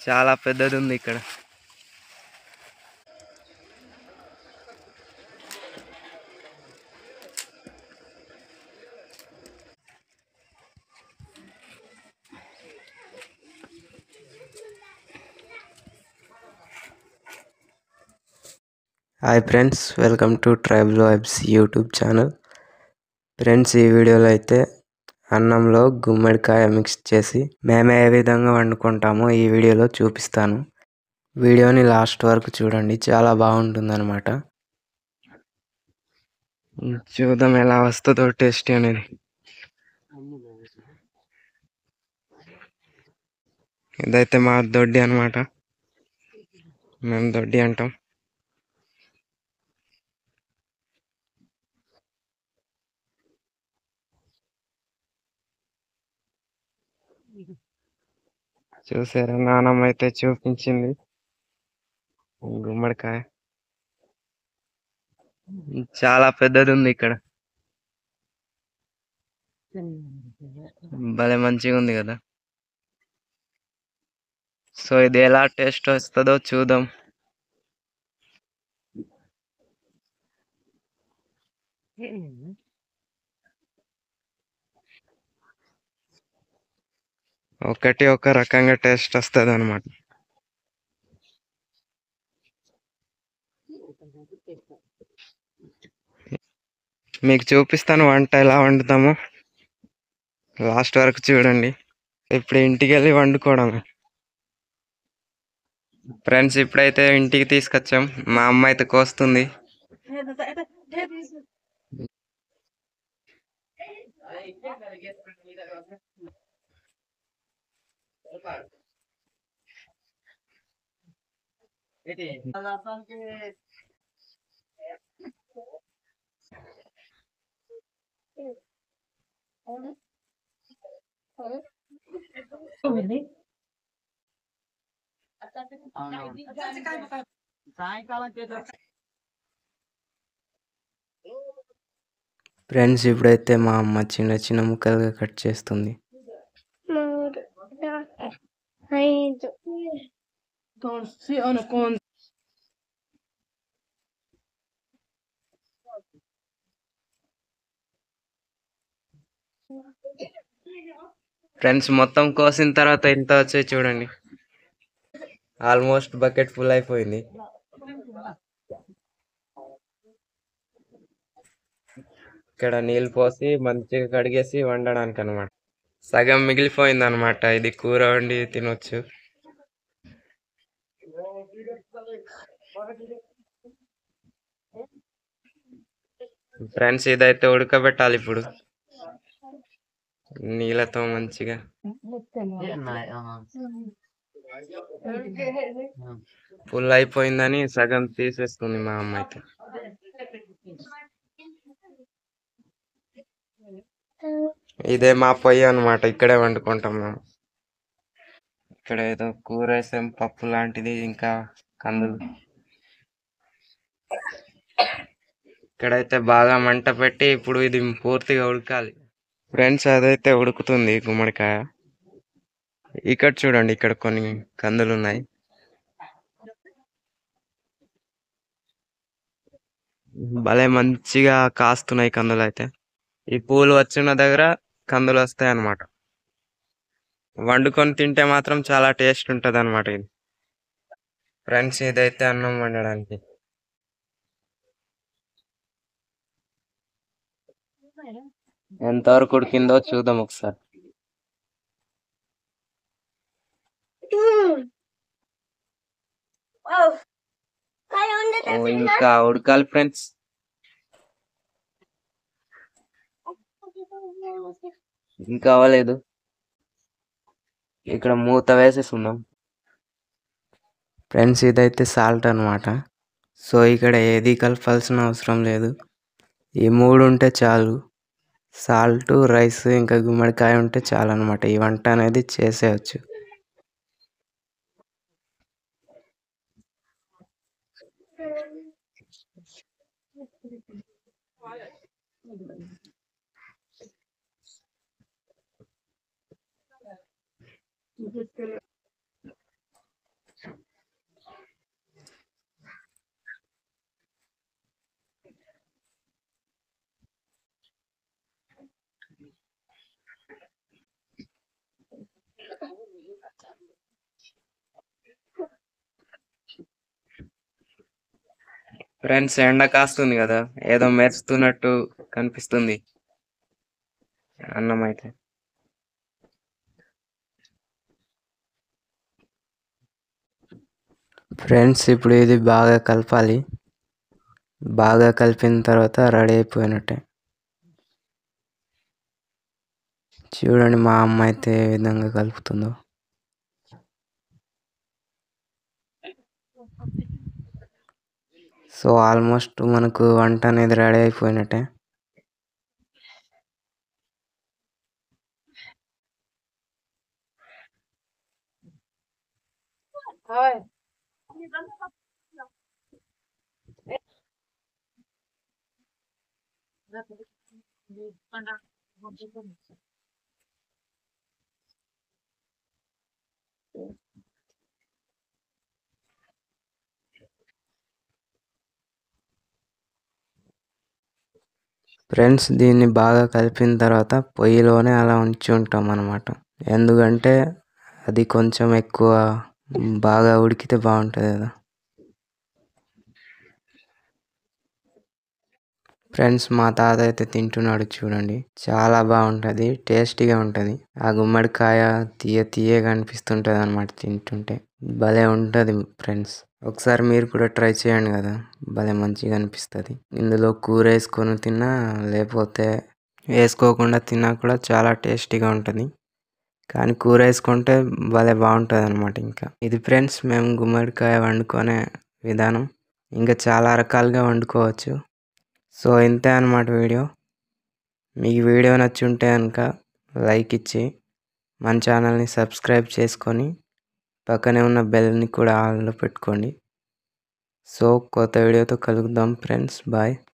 చాలా పెద్దది ఉంది ఇక్కడ. Hi friends, welcome to tribal vibes YouTube channel. Friends, ఈ వీడియోలో అయితే అన్నంలో గుమ్మడికాయ మిక్స్ చేసి మేమే ఏ విధంగా వండుకుంటామో ఈ వీడియోలో చూపిస్తాను. వీడియోని లాస్ట్ వరకు చూడండి, చాలా బాగుంటుందన్నమాట. చూద్దాం ఎలా వస్తుందో టేస్ట్ అనేది. ఇదైతే మా దొడ్డి అనమాట, మేము దొడ్డి అంటాం. చూసారా, నానమ్మ అయితే చూపించింది గుమ్మడికాయ. చాలా పెద్దది ఉంది ఇక్కడ, భలే మంచిగా ఉంది కదా. సో ఇది ఎలా టేస్ట్ వస్తుందో చూద్దాం. ఒకటి ఒక రకంగా టేస్ట్ వస్తుంది అనమాట. మీకు చూపిస్తాను వంట ఎలా వండుతామో, లాస్ట్ వరకు చూడండి. ఇప్పుడు ఇంటికి వెళ్ళి వండుకోవడం. ఫ్రెండ్స్, ఇప్పుడైతే ఇంటికి తీసుకొచ్చాం, మా అమ్మ అయితే కోస్తుంది. ఫ్రెండ్స్, ఇప్పుడైతే మా అమ్మ చిన్న చిన్న ముక్కలుగా కట్ చేస్తుంది. ఫ్రెండ్స్, మొత్తం కోసిన తర్వాత ఎంత వచ్చాయి చూడండి. ఆల్మోస్ట్ బకెట్ ఫుల్ అయిపోయింది. ఇక్కడ నీళ్ళు పోసి మంచిగా కడిగేసి వండడానికి అనమాట. సగం మిగిలిపోయింది అనమాట, ఇది కూర వండి తినొచ్చు. ఫ్రెండ్స్, ఇదైతే ఉడకబెట్టాలి ఇప్పుడు నీళ్ళతో మంచిగా. ఫుల్ అయిపోయిందని సగం తీసేస్తుంది మా అమ్మ అయితే. ఇదే మా పొయ్యి అనమాట, ఇక్కడే వండుకుంటాం మేము. ఇక్కడ ఏదో కూర వేసాం, పప్పు లాంటిది, ఇంకా కందులు. ఇక్కడైతే బాగా మంట పెట్టి ఇప్పుడు ఇది పూర్తిగా ఉడకాలి. ఫ్రెండ్స్, అదైతే ఉడుకుతుంది గుమ్మడికాయ. ఇక్కడ చూడండి, ఇక్కడ కొన్ని కందులు ఉన్నాయి. భలే మంచిగా కాస్తున్నాయి కందులు అయితే. ఈ పూలు వచ్చిన దగ్గర కందులు వస్తాయి అన్నమాట. వండుకొని తింటే మాత్రం చాలా టేస్ట్ ఉంటది అనమాట ఇది. ఫ్రెండ్స్, ఇదైతే అన్నం వండడానికి. ఎంతవరకు ఉడికిందో చూద్దాం ఒకసారి. ఇంకా ఉడకాలి ఫ్రెండ్స్. ఇంకా అవ్వలేదు, ఇక్కడ మూత వేసేస్తున్నాం. ఫ్రెండ్స్, ఇదైతే సాల్ట్ అనమాట. సో ఇక్కడ ఏది కలపాల్సిన అవసరం లేదు, ఈ మూడు ఉంటే చాలు. సాల్ట్, రైస్, ఇంకా గుమ్మడికాయ ఉంటే చాలు అనమాట, ఈ వంట అనేది చేసేయచ్చు. ఫ్రెండ్స్ ఎండ కాస్తుంది కదా, ఏదో మెరుస్తున్నట్టు కనిపిస్తుంది అన్నం అయితే. ఫ్రెండ్స్ ఇప్పుడు ఇది బాగా కలపాలి. బాగా కలిపిన తర్వాత రెడీ అయిపోయినట్టే. చూడండి మా అమ్మ అయితే ఏ విధంగా కలుపుతుందో. సో ఆల్మోస్ట్ మనకు వంట అనేది రెడీ అయిపోయినట్టే. ఫ్రెండ్స్ దీన్ని బాగా కలిపిన తర్వాత పొయ్యిలోనే అలా ఉంచి ఉంటాం అన్నమాట. ఎందుకంటే అది కొంచెం ఎక్కువ బాగా ఉడికితే బాగుంటుంది కదా. ఫ్రెండ్స్ మా తాత అయితే తింటున్నాడు చూడండి. చాలా బాగుంటుంది, టేస్టీగా ఉంటుంది. ఆ గుమ్మడికాయ తీయగా అనిపిస్తుంటుంది అన్నమాట తింటుంటే. భలే ఉంటుంది ఫ్రెండ్స్. ఒకసారి మీరు కూడా ట్రై చేయండి కదా, భలే మంచిగా అనిపిస్తుంది. ఇందులో కూర వేసుకొని తిన్నా లేకపోతే వేసుకోకుండా తిన్నా కూడా చాలా టేస్టీగా ఉంటుంది. కానీ కూర వేసుకుంటే భలే బాగుంటుంది అనమాట. ఇంకా ఇది ఫ్రెండ్స్ మేము గుమ్మడికాయ వండుకునే విధానం. ఇంకా చాలా రకాలుగా వండుకోవచ్చు. సో ఇంతే అన్నమాట వీడియో. మీకు వీడియో నచ్చి ఉంటే కనుక లైక్ ఇచ్చి మన ఛానల్ని సబ్స్క్రైబ్ చేసుకొని పక్కనే ఉన్న బెల్ని కూడా ఆన్లో పెట్టుకోండి. సో కొత్త వీడియోతో కలుద్దాం ఫ్రెండ్స్. బాయ్.